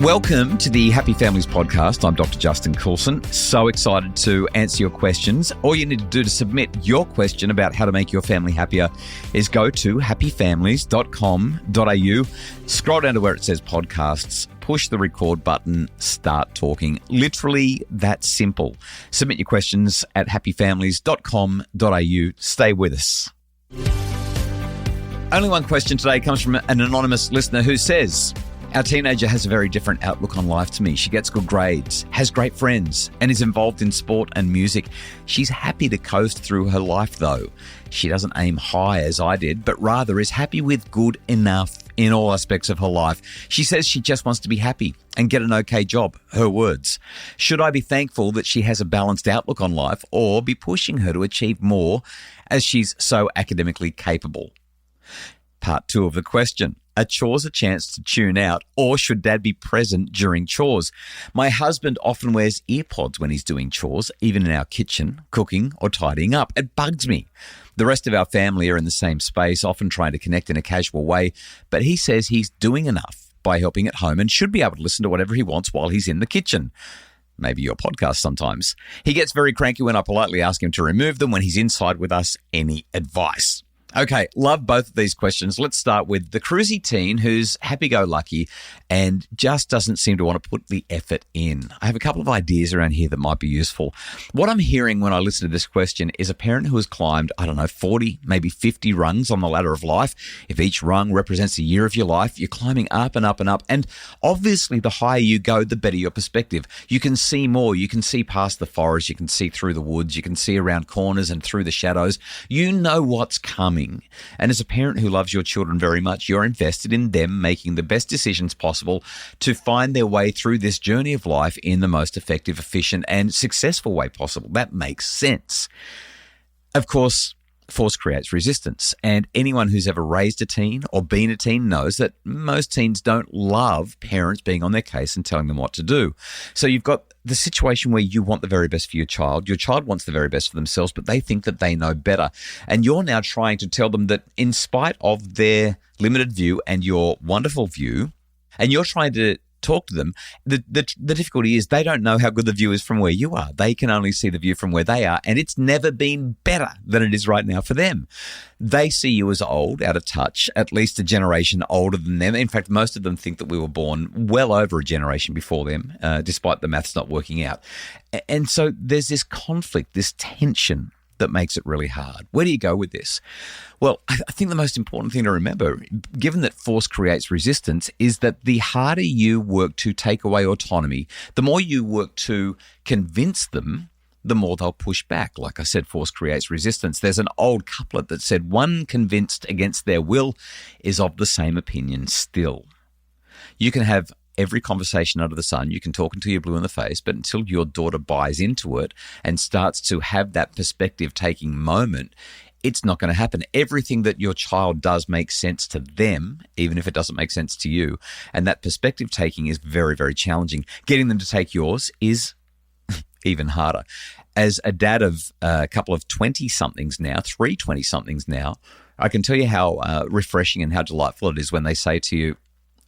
Welcome to the Happy Families podcast. I'm Dr. Justin Coulson. So excited to answer your questions. All you need to do to submit your question about how to make your family happier is go to happyfamilies.com.au, scroll down to where it says podcasts, push the record button, start talking. Literally that simple. Submit your questions at happyfamilies.com.au. Stay with us. Only one question today comes from an anonymous listener who says, our teenager has a very different outlook on life to me. She gets good grades, has great friends, and is involved in sport and music. She's happy to coast through her life, though. She doesn't aim high as I did, but rather is happy with good enough in all aspects of her life. She says she just wants to be happy and get an okay job, her words. Should I be thankful that she has a balanced outlook on life, or be pushing her to achieve more as she's so academically capable? Part 2 of the question. Are chores a chance to tune out, or should Dad be present during chores? My husband often wears EarPods when he's doing chores, even in our kitchen, cooking or tidying up. It bugs me. The rest of our family are in the same space, often trying to connect in a casual way, but he says he's doing enough by helping at home and should be able to listen to whatever he wants while he's in the kitchen. Maybe your podcast sometimes. He gets very cranky when I politely ask him to remove them when he's inside with us. Any advice? Okay, love both of these questions. Let's start with the cruisy teen who's happy-go-lucky and just doesn't seem to want to put the effort in. I have a couple of ideas around here that might be useful. What I'm hearing when I listen to this question is a parent who has climbed, 40, maybe 50 rungs on the ladder of life. If each rung represents a year of your life, you're climbing up and up and up. And obviously, the higher you go, the better your perspective. You can see more. You can see past the forest. You can see through the woods. You can see around corners and through the shadows. You know what's coming. And as a parent who loves your children very much, you're invested in them making the best decisions possible to find their way through this journey of life in the most effective, efficient, and successful way possible. That makes sense. Of course, force creates resistance, and anyone who's ever raised a teen or been a teen knows that most teens don't love parents being on their case and telling them what to do. So you've got the situation where you want the very best for your child wants the very best for themselves, but they think that they know better. And you're now trying to tell them that in spite of their limited view and your wonderful view, and you're trying to talk to them, the difficulty is they don't know how good the view is from where you are. They can only see the view from where they are, and it's never been better than it is right now for them. They see you as old, out of touch, at least a generation older than them. In fact, most of them think that we were born well over a generation before them, despite the maths not working out. And so there's this conflict, this tension that makes it really hard. Where do you go with this? Well, I think the most important thing to remember, given that force creates resistance, is that the harder you work to take away autonomy, the more you work to convince them, the more they'll push back. Like I said, force creates resistance. There's an old couplet that said, one convinced against their will is of the same opinion still. You can have every conversation under the sun, you can talk until you're blue in the face, but until your daughter buys into it and starts to have that perspective-taking moment, it's not going to happen. Everything that your child does makes sense to them, even if it doesn't make sense to you. And that perspective-taking is very, very challenging. Getting them to take yours is even harder. As a dad of a couple of 20-somethings now, 3 20-somethings now, I can tell you how refreshing and how delightful it is when they say to you,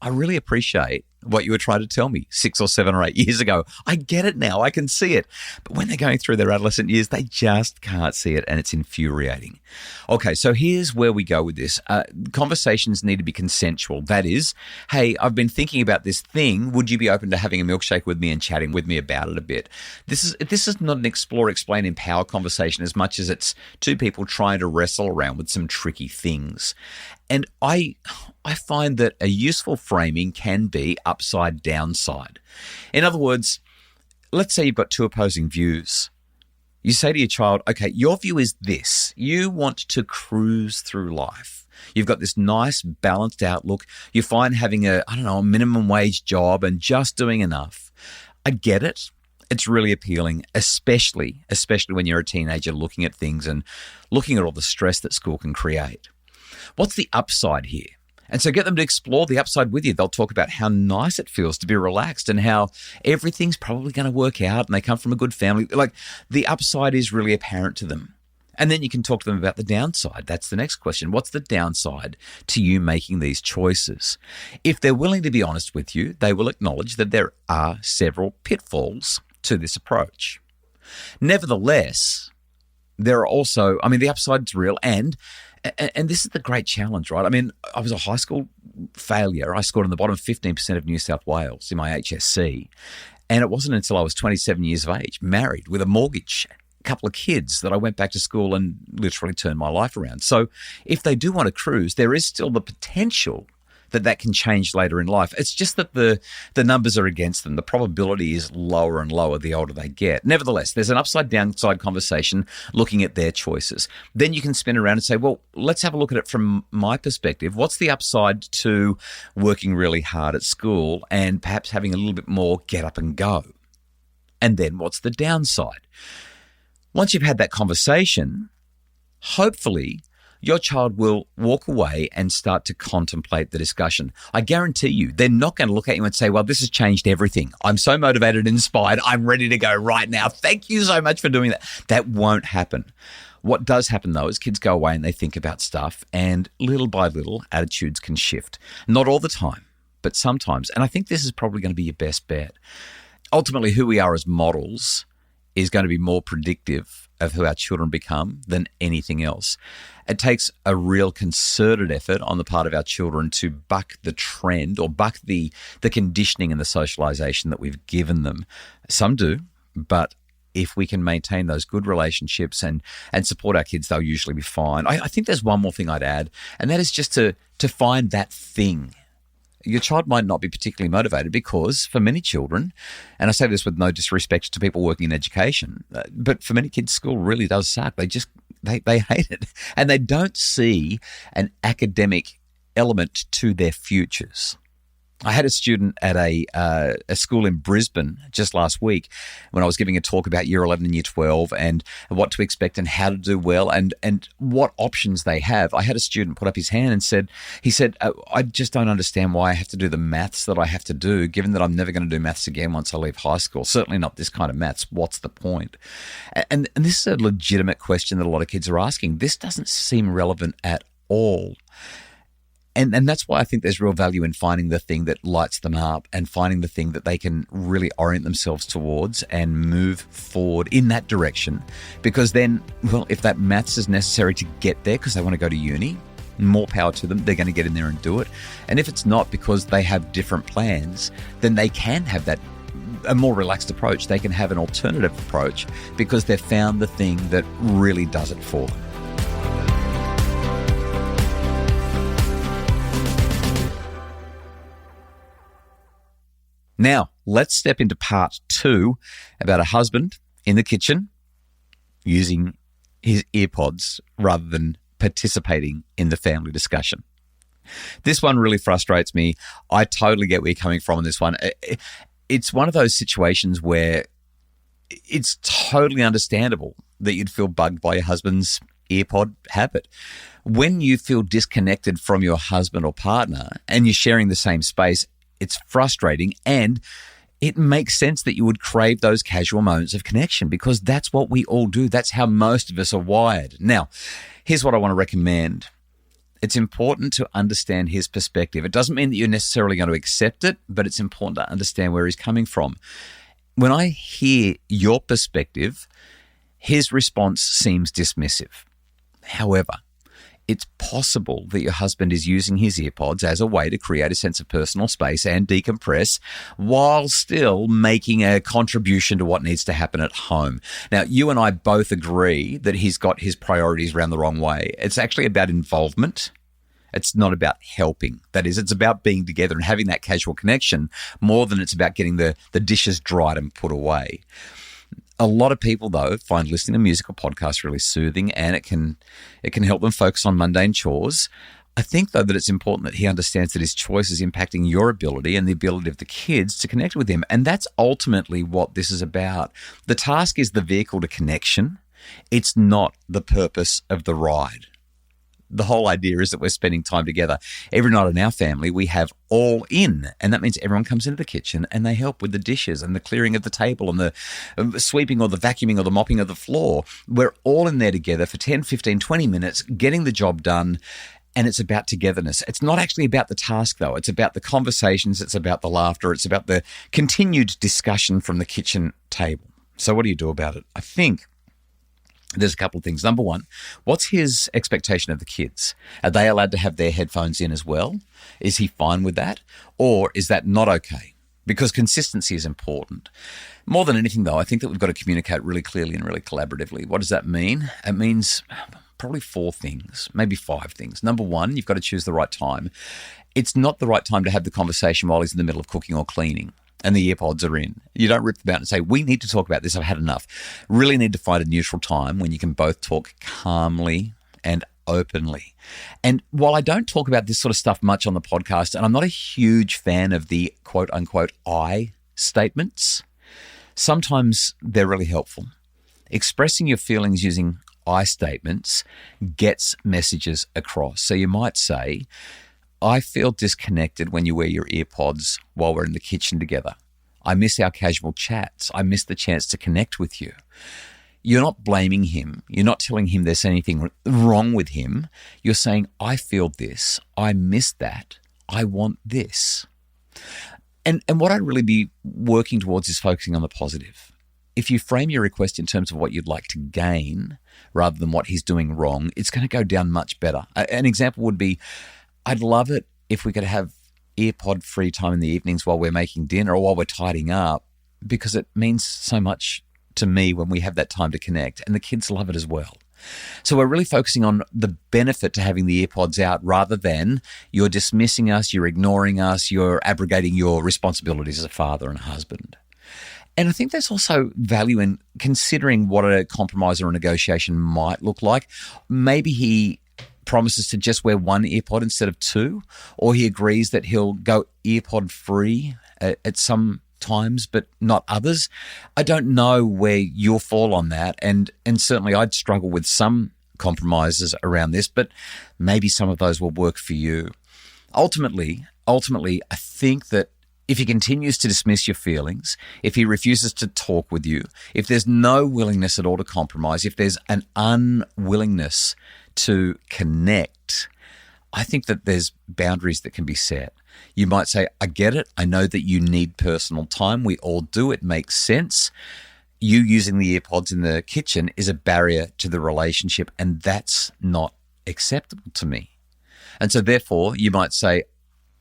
I really appreciate what you were trying to tell me 6 or 7 or 8 years ago. I get it now. I can see it. But when they're going through their adolescent years, they just can't see it, and it's infuriating. Okay, so here's where we go with this. Conversations need to be consensual. That is, hey, I've been thinking about this thing. Would you be open to having a milkshake with me and chatting with me about it a bit? This is not an explore, explain, empower conversation as much as it's two people trying to wrestle around with some tricky things. And I find that a useful framing can be upside downside. In other words, let's say you've got two opposing views. You say to your child, okay, your view is this. You want to cruise through life. You've got this nice balanced outlook. You find having a minimum wage job and just doing enough. I get it. It's really appealing, especially when you're a teenager looking at things and looking at all the stress that school can create. What's the upside here? And so get them to explore the upside with you. They'll talk about how nice it feels to be relaxed and how everything's probably going to work out and they come from a good family. Like, the upside is really apparent to them. And then you can talk to them about the downside. That's the next question. What's the downside to you making these choices? If they're willing to be honest with you, they will acknowledge that there are several pitfalls to this approach. Nevertheless, there are also, the upside's real, and this is the great challenge, right? I was a high school failure. I scored on the bottom 15% of New South Wales in my HSC, and it wasn't until I was 27 years of age, married with a mortgage, couple of kids, that I went back to school and literally turned my life around. So if they do want to cruise, there is still the potential that can change later in life. It's just that the numbers are against them. The probability is lower and lower the older they get. Nevertheless, there's an upside-downside conversation looking at their choices. Then you can spin around and say, well, let's have a look at it from my perspective. What's the upside to working really hard at school and perhaps having a little bit more get up and go? And then what's the downside? Once you've had that conversation, hopefully your child will walk away and start to contemplate the discussion. I guarantee you, they're not going to look at you and say, well, this has changed everything. I'm so motivated and inspired. I'm ready to go right now. Thank you so much for doing that. That won't happen. What does happen, though, is kids go away and they think about stuff, and little by little, attitudes can shift. Not all the time, but sometimes. And I think this is probably going to be your best bet. Ultimately, who we are as models is going to be more predictive of who our children become than anything else. It takes a real concerted effort on the part of our children to buck the trend or buck the conditioning and the socialization that we've given them. Some do, but if we can maintain those good relationships and support our kids, they'll usually be fine. I think there's one more thing I'd add, and that is just to find that thing. Your child might not be particularly motivated because for many children, and I say this with no disrespect to people working in education, but for many kids, school really does suck. They hate it, and they don't see an academic element to their futures. I had a student at a school in Brisbane just last week when I was giving a talk about Year 11 and Year 12 and what to expect and how to do well and what options they have. I had a student put up his hand and said, I just don't understand why I have to do the maths that I have to do, given that I'm never going to do maths again once I leave high school. Certainly not this kind of maths. What's the point? And this is a legitimate question that a lot of kids are asking. This doesn't seem relevant at all. And that's why I think there's real value in finding the thing that lights them up and finding the thing that they can really orient themselves towards and move forward in that direction. Because then, well, if that maths is necessary to get there because they want to go to uni, more power to them. They're going to get in there and do it. And if it's not because they have different plans, then they can have a more relaxed approach. They can have an alternative approach because they've found the thing that really does it for them. Now, let's step into part 2 about a husband in the kitchen using his EarPods rather than participating in the family discussion. This one really frustrates me. I totally get where you're coming from on this one. It's one of those situations where it's totally understandable that you'd feel bugged by your husband's EarPod habit. When you feel disconnected from your husband or partner and you're sharing the same space, it's frustrating, and it makes sense that you would crave those casual moments of connection because that's what we all do. That's how most of us are wired. Now, here's what I want to recommend. It's important to understand his perspective. It doesn't mean that you're necessarily going to accept it, but it's important to understand where he's coming from. When I hear your perspective, his response seems dismissive. However, it's possible that your husband is using his EarPods as a way to create a sense of personal space and decompress while still making a contribution to what needs to happen at home. Now, you and I both agree that he's got his priorities around the wrong way. It's actually about involvement. It's not about helping. That is, it's about being together and having that casual connection more than it's about getting the dishes dried and put away. A lot of people, though, find listening to music or podcasts really soothing, and it can help them focus on mundane chores. I think, though, that it's important that he understands that his choice is impacting your ability and the ability of the kids to connect with him. And that's ultimately what this is about. The task is the vehicle to connection. It's not the purpose of the ride. The whole idea is that we're spending time together. Every night in our family, we have all in, and that means everyone comes into the kitchen and they help with the dishes and the clearing of the table and the sweeping or the vacuuming or the mopping of the floor. We're all in there together for 10, 15, 20 minutes, getting the job done. And it's about togetherness. It's not actually about the task, though. It's about the conversations. It's about the laughter. It's about the continued discussion from the kitchen table. So what do you do about it? I think there's a couple of things. Number one, what's his expectation of the kids? Are they allowed to have their headphones in as well? Is he fine with that? Or is that not okay? Because consistency is important. More than anything, though, I think that we've got to communicate really clearly and really collaboratively. What does that mean? It means probably 4 things, maybe 5 things. Number one, you've got to choose the right time. It's not the right time to have the conversation while he's in the middle of cooking or cleaning and the EarPods are in. You don't rip them out and say, we need to talk about this, I've had enough. Really need to find a neutral time when you can both talk calmly and openly. And while I don't talk about this sort of stuff much on the podcast, and I'm not a huge fan of the quote unquote I statements, sometimes they're really helpful. Expressing your feelings using I statements gets messages across. So you might say, I feel disconnected when you wear your EarPods while we're in the kitchen together. I miss our casual chats. I miss the chance to connect with you. You're not blaming him. You're not telling him there's anything wrong with him. You're saying, I feel this. I miss that. I want this. And what I'd really be working towards is focusing on the positive. If you frame your request in terms of what you'd like to gain rather than what he's doing wrong, it's going to go down much better. An example would be, I'd love it if we could have EarPod free time in the evenings while we're making dinner or while we're tidying up, because it means so much to me when we have that time to connect, and the kids love it as well. So we're really focusing on the benefit to having the EarPods out rather than you're dismissing us, you're ignoring us, you're abrogating your responsibilities as a father and a husband. And I think there's also value in considering what a compromise or a negotiation might look like. Maybe he promises to just wear 1 EarPod instead of 2, or he agrees that he'll go EarPod free at some times, but not others. I don't know where you'll fall on that. And certainly I'd struggle with some compromises around this, but maybe some of those will work for you. Ultimately, I think that if he continues to dismiss your feelings, if he refuses to talk with you, if there's no willingness at all to compromise, if there's an unwillingness to connect, I think that there's boundaries that can be set. You might say, I get it. I know that you need personal time. We all do. It makes sense. You using the EarPods in the kitchen is a barrier to the relationship, and that's not acceptable to me. And so therefore, you might say,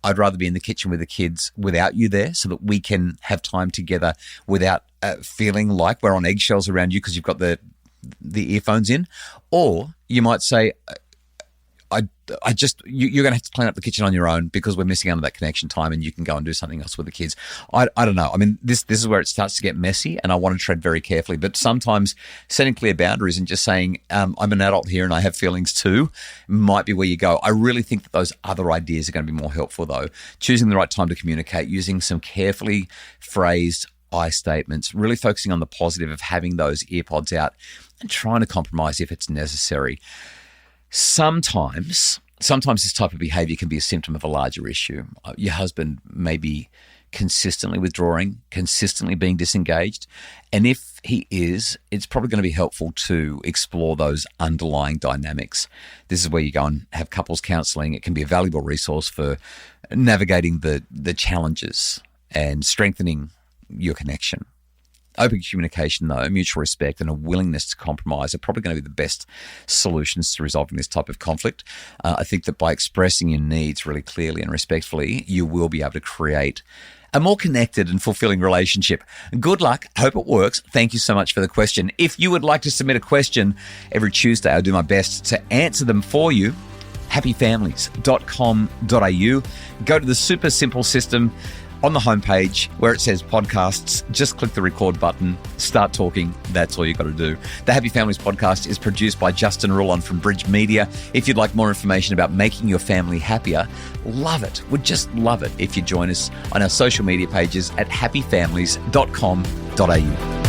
I'd rather be in the kitchen with the kids without you there so that we can have time together without feeling like we're on eggshells around you because you've got the earphones in. Or you might say, you're going to have to clean up the kitchen on your own because we're missing out on that connection time and you can go and do something else with the kids. I don't know. I mean, this is where it starts to get messy and I want to tread very carefully. But sometimes setting clear boundaries and just saying, I'm an adult here and I have feelings too, might be where you go. I really think that those other ideas are going to be more helpful though. Choosing the right time to communicate, using some carefully phrased I statements, really focusing on the positive of having those EarPods out and trying to compromise if it's necessary. Sometimes this type of behavior can be a symptom of a larger issue. Your husband may be consistently withdrawing, consistently being disengaged. And if he is, it's probably going to be helpful to explore those underlying dynamics. This is where you go and have couples counseling. It can be a valuable resource for navigating the challenges and strengthening your connection. Open communication, though, mutual respect and a willingness to compromise are probably going to be the best solutions to resolving this type of conflict. I think that by expressing your needs really clearly and respectfully, you will be able to create a more connected and fulfilling relationship. Good luck. Hope it works. Thank you so much for the question. If you would like to submit a question, every Tuesday I'll do my best to answer them for you. happyfamilies.com.au. Go to the super simple system on the homepage where it says podcasts. Just click the record button, start talking. That's all you got to do. The Happy Families podcast is produced by Justin Coulson from Bridge Media. If you'd like more information about making your family happier, love it. Would just love it if you join us on our social media pages at happyfamilies.com.au.